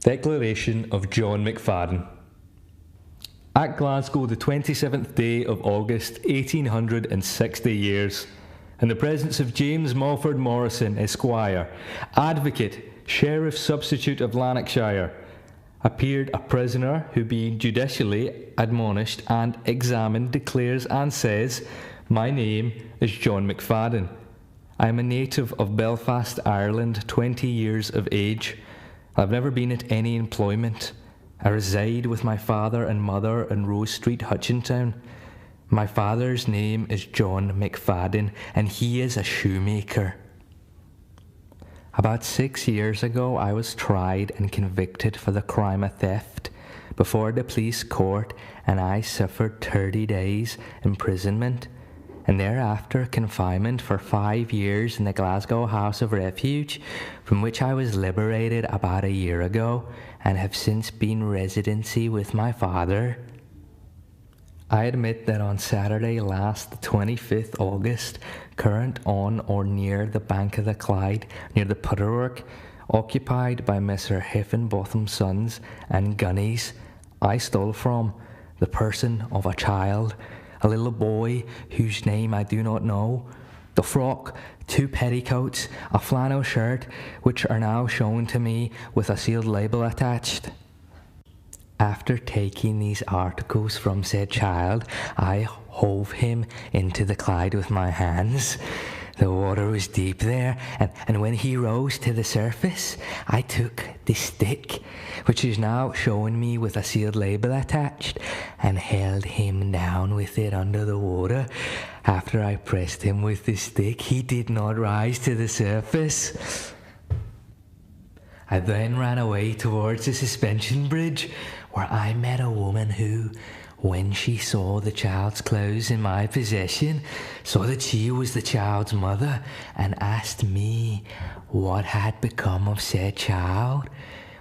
Declaration of John McFadyen. At Glasgow, the 27th day of August, 1860 years, in the presence of James Mulford Morrison, Esquire, Advocate, Sheriff Substitute of Lanarkshire, appeared a prisoner who, being judicially admonished and examined, declares and says, "My name is John McFadyen. I am a native of Belfast, Ireland, 20 years of age. I've never been at any employment. I reside with my father and mother in Rose Street, Hutchintown. My father's name is John McFadyen, and he is a shoemaker. About 6 years ago, I was tried and convicted for the crime of theft before the police court, and I suffered 30 days imprisonment, and thereafter confinement for 5 years in the Glasgow House of Refuge, from which I was liberated about a year ago, and have since been residency with my father. I admit that on Saturday last, the 25th August, current on or near the bank of the Clyde, near the Putterwork, occupied by Mr. Higginbotham's sons and gunnies, I stole from the person of a child, a little boy whose name I do not know, the frock, 2 petticoats, a flannel shirt, which are now shown to me with a sealed label attached. After taking these articles from said child, I hove him into the Clyde with my hands. The water was deep there, and when he rose to the surface, I took the stick, which is now showing me with a sealed label attached, and held him down with it under the water. After I pressed him with the stick, he did not rise to the surface. I then ran away towards the suspension bridge, where I met a woman who, when she saw the child's clothes in my possession, saw that she was the child's mother, and asked me what had become of said child.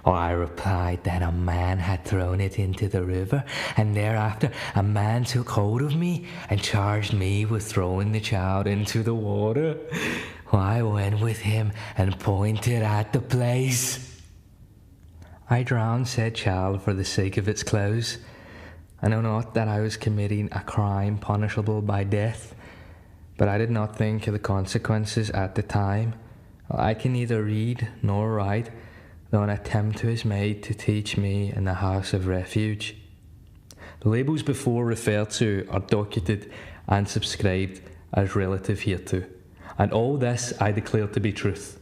I replied that a man had thrown it into the river, and thereafter a man took hold of me and charged me with throwing the child into the water. I went with him and pointed at the place. I drowned said child for the sake of its clothes. I know not that I was committing a crime punishable by death, but I did not think of the consequences at the time. I can neither read nor write, though an attempt was made to teach me in the House of Refuge. The labels before referred to are docketed and subscribed as relative hereto, and all this I declare to be truth.